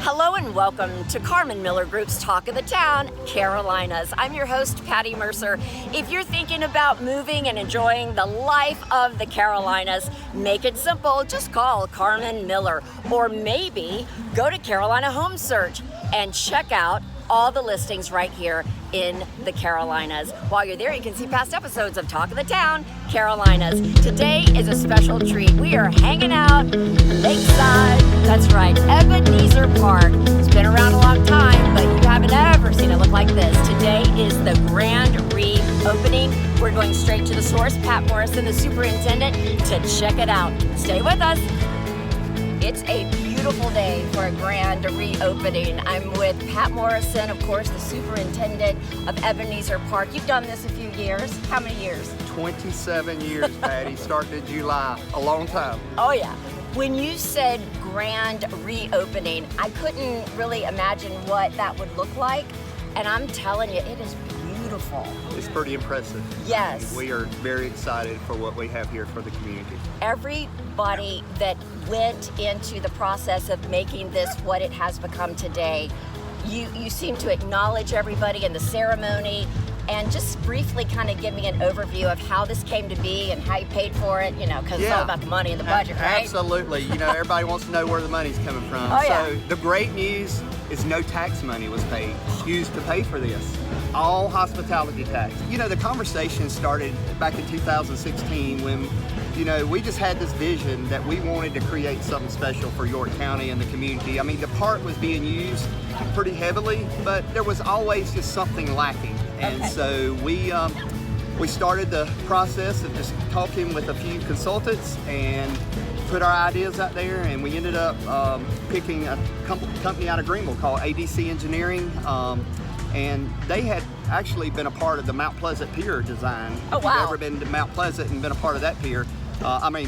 Hello and welcome to Carmen Miller Group's Talk of the Town, Carolinas. I'm your host, Patti Mercer. If you're thinking about moving and enjoying the life of the Carolinas, make it simple. Just call Carmen Miller, or maybe go to Carolina Home Search and check out all the listings right here in the Carolinas. While you're there, you can see past episodes of Talk of the Town, Carolinas. Today is a special treat. We are hanging out lakeside. That's right, Ebenezer Park. It's been around a long time, but you haven't ever seen it look like this. Today is the grand reopening. We're going straight to the source, Pat Morrison, the superintendent, to check it out. Stay with us. It's a beautiful day for a grand reopening. I'm with Pat Morrison, of course, the superintendent of Ebenezer Park. You've done this a few years. How many years? 27 years, Patty. Started in July. A long time. Oh, yeah. When you said grand reopening, I couldn't really imagine what that would look like. And I'm telling you, it is beautiful. It's pretty impressive. Yes. We are very excited for what we have here for the community. Everybody that went into the process of making this what it has become today, you seem to acknowledge everybody in the ceremony, and just briefly kind of give me an overview of how this came to be and how you paid for it, because it's all about the money and the budget, right? Absolutely. Everybody wants to know where the money's coming from. Oh, yeah. So the great news is no tax money was paid, used to pay for this. All hospitality tax. The conversation started back in 2016 when we just had this vision that we wanted to create something special for York County and the community. I mean, the park was being used pretty heavily, but there was always just something lacking. And so we started the process of just talking with a few consultants and put our ideas out there, and we ended up picking a company out of Greenville called ADC Engineering. And they had actually been a part of the Mount Pleasant Pier design. Oh, wow. If you've ever been to Mount Pleasant and been a part of that pier,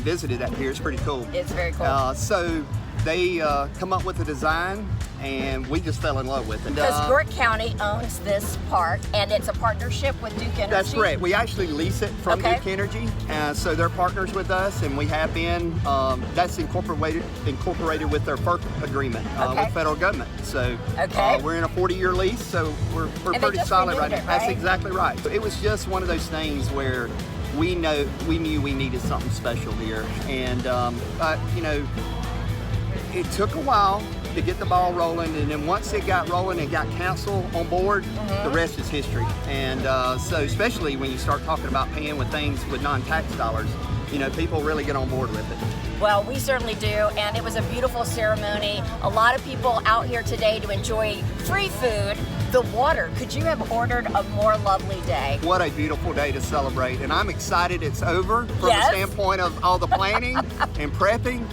visited that pier, it's pretty cool. It's very cool. So they come up with a design, and we just fell in love with it. Because York County owns this park, and it's a partnership with Duke Energy. That's correct. We actually lease it from Duke Energy, so they're partners with us, and we have been. That's incorporated with their FERC agreement with federal government. So we're in a 40-year lease, so we're pretty solid right now. Right? That's exactly right. It was just one of those things where we knew we needed something special here, and it took a while to get the ball rolling, and then once it got rolling and got council on board, the rest is history. And so especially when you start talking about paying with things with non-tax dollars, people really get on board with it. Well, we certainly do, and it was a beautiful ceremony. A lot of people out here today to enjoy free food. The water, could you have ordered a more lovely day? What a beautiful day to celebrate, and I'm excited it's over from the standpoint of all the planning and prepping.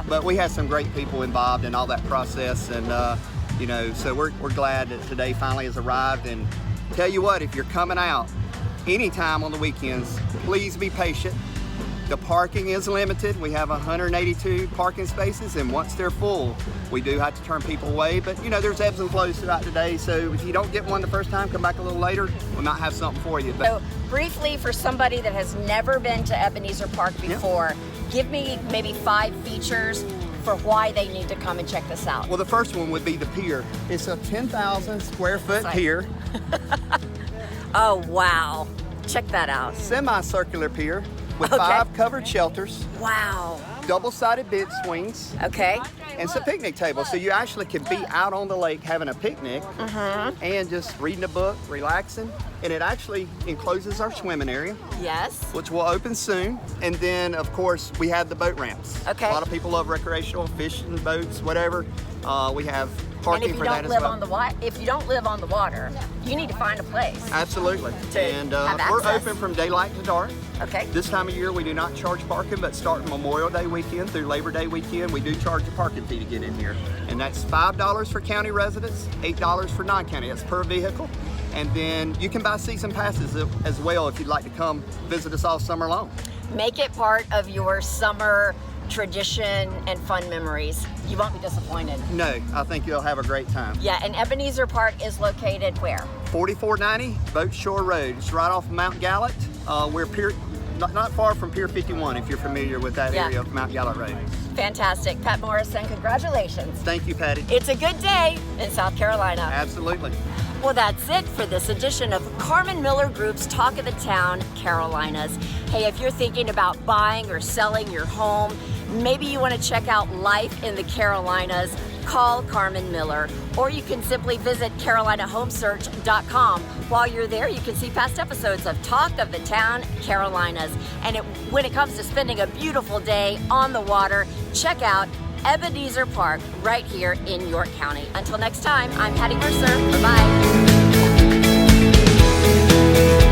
But we had some great people involved in all that process, and so we're glad that today finally has arrived. And tell you what, if you're coming out anytime on the weekends, please be patient. The parking is limited. We have 182 parking spaces, and once they're full, we do have to turn people away. But there's ebbs and flows throughout the day, so if you don't get one the first time, come back a little later, we might have something for you. So briefly, for somebody that has never been to Ebenezer Park before, give me maybe 5 features for why they need to come and check this out. Well, the first one would be the pier. It's a 10,000 square foot pier. Oh, wow. Check that out. Semicircular pier with 5 covered shelters. Wow. Double-sided bench swings. Okay. And some picnic tables, so you actually can be out on the lake having a picnic and just reading a book, relaxing. And it actually encloses our swimming area. Yes. Which will open soon. And then, of course, we have the boat ramps. Okay. A lot of people love recreational fishing boats, whatever. We have parking for that as well. If you don't live on the water, you need to find a place. Absolutely. And we're open from daylight to dark. Okay. This time of year we do not charge parking, but starting Memorial Day weekend through Labor Day weekend, we do charge a parking fee to get in here. And that's $5 for county residents, $8 for non-county. That's per vehicle. And then you can buy season passes as well if you'd like to come visit us all summer long. Make it part of your summer tradition and fun memories. You won't be disappointed. No, I think you'll have a great time. Yeah, and Ebenezer Park is located where? 4490 Boat Shore Road. It's right off Mount Gallat. We're not far from Pier 51, if you're familiar with that Yeah. area of Mount Gallup Road. Fantastic. Pat Morrison, congratulations. Thank you, Patty. It's a good day in South Carolina. Absolutely. Well, that's it for this edition of Carmen Miller Group's Talk of the Town, Carolinas. Hey, if you're thinking about buying or selling your home, maybe you want to check out life in the Carolinas, call Carmen Miller, or you can simply visit CarolinaHomesearch.com. While you're there, you can see past episodes of Talk of the Town, Carolinas. And when it comes to spending a beautiful day on the water, check out Ebenezer Park right here in York County. Until next time, I'm Patti Mercer. Bye-bye.